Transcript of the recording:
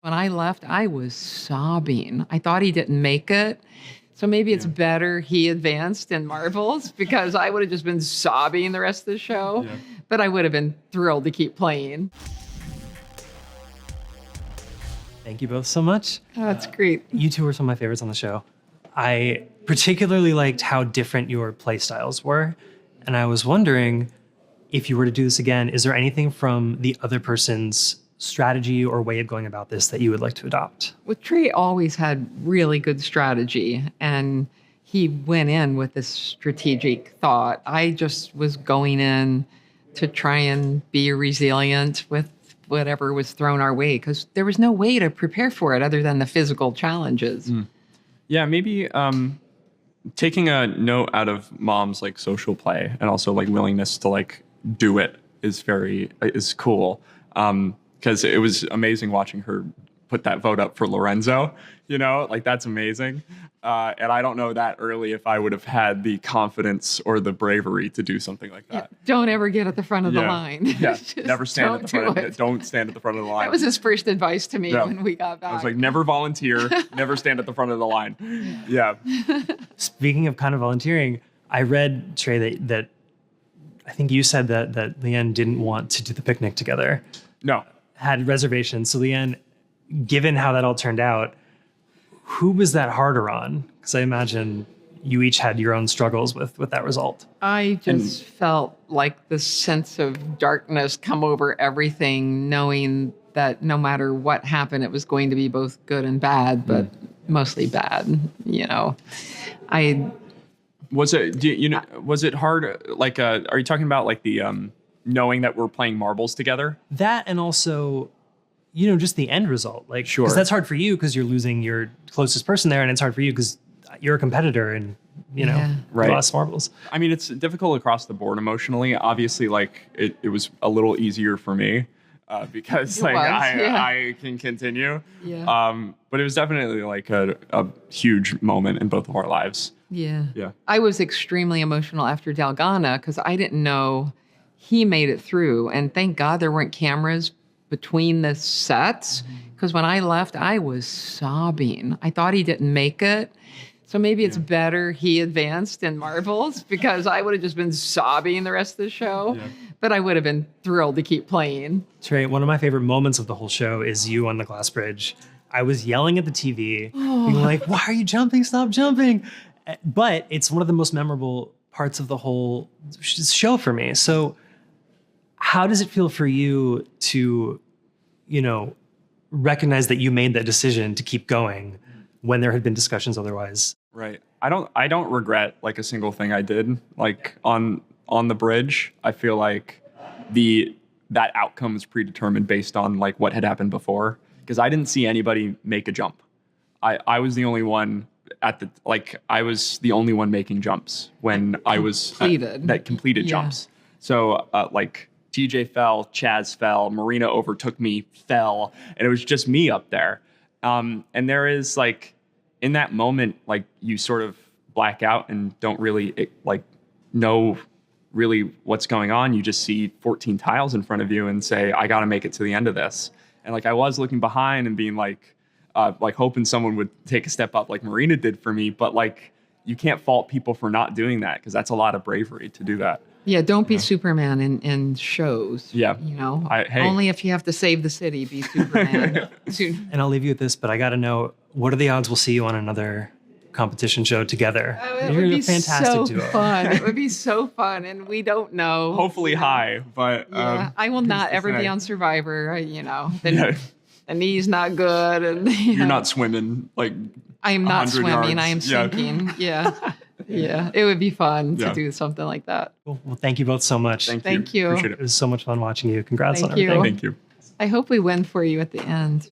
When I left, I was sobbing. I thought he didn't make it. So maybe it's better he advanced in marbles because I would have just been sobbing the rest of the show. Yeah. But I would have been thrilled to keep playing. Thank you both so much. Oh, that's great. You two were some of my favorites on the show. I particularly liked how different your play styles were. And I was wondering, if you were to do this again, is there anything from the other person's strategy or way of going about this that you would like to adopt? Well, Trey always had really good strategy, and he went in with this strategic thought. I just was going in to try and be resilient with whatever was thrown our way, because there was no way to prepare for it other than the physical challenges. Yeah, maybe taking a note out of Mom's like social play and also like willingness to like do it is cool. Because it was amazing watching her put that vote up for Lorenzo, like that's amazing. And I don't know that early if I would have had the confidence or the bravery to do something like that. Yeah, don't ever get at the front of the line. Yeah, never stand at the front. Don't stand at the front of the line. That was his first advice to me when we got back. I was like, never volunteer, never stand at the front of the line. Yeah. Speaking of kind of volunteering, I read, Trey, that I think you said that LeAnn didn't want to do the picnic together. No. Had reservations. So LeAnn, given how that all turned out, who was that harder on? Because I imagine you each had your own struggles with that result. I just felt like this sense of darkness come over everything, knowing that no matter what happened, it was going to be both good and bad, but mostly bad. Was it hard? Like, are you talking about like the knowing that we're playing marbles together? That, and also, just the end result. Like, sure. 'Cause that's hard for you because you're losing your closest person there, and it's hard for you because you're a competitor and, right. lost marbles. I mean, it's difficult across the board emotionally. Obviously, like, it was a little easier for me because I can continue. Yeah. But it was definitely like a huge moment in both of our lives. Yeah. Yeah. I was extremely emotional after Dalgana because I didn't know he made it through. And thank God there weren't cameras between the sets, because when I left, I was sobbing. I thought he didn't make it. So maybe it's better he advanced in marbles because I would have just been sobbing the rest of the show. Yeah. But I would have been thrilled to keep playing. Trey, one of my favorite moments of the whole show is you on the glass bridge. I was yelling at the TV, being like, why are you jumping? Stop jumping. But it's one of the most memorable parts of the whole show for me. So how does it feel for you to, recognize that you made that decision to keep going when there had been discussions otherwise? Right. I don't regret like a single thing I did. Like on the bridge, I feel like that outcome was predetermined based on like what had happened before, because I didn't see anybody make a jump. I was the only one I was the only one making jumps when I was completed jumps. So TJ fell, Chaz fell, Marina overtook me, fell, and it was just me up there. And there is like, in that moment, like you sort of black out and don't really know really what's going on. You just see 14 tiles in front of you and say, I got to make it to the end of this. And like I was looking behind and being like hoping someone would take a step up like Marina did for me. But like, you can't fault people for not doing that, because that's a lot of bravery to do that. Yeah, don't be Superman in shows. Yeah. Only if you have to save the city, be Superman. And I'll leave you with this, but I got to know, what are the odds we'll see you on another competition show together? It would be so fun. It would be so fun, and we don't know. Hopefully high, but... I will not ever be on Survivor, The knee's not good. And, You're not swimming, like, I am not swimming. yards. I am sinking. Yeah. Yeah, it would be fun to do something like that. Well, thank you both so much. Thank you. Appreciate it. It was so much fun watching you. Congrats on everything. Thank you. I hope we win for you at the end.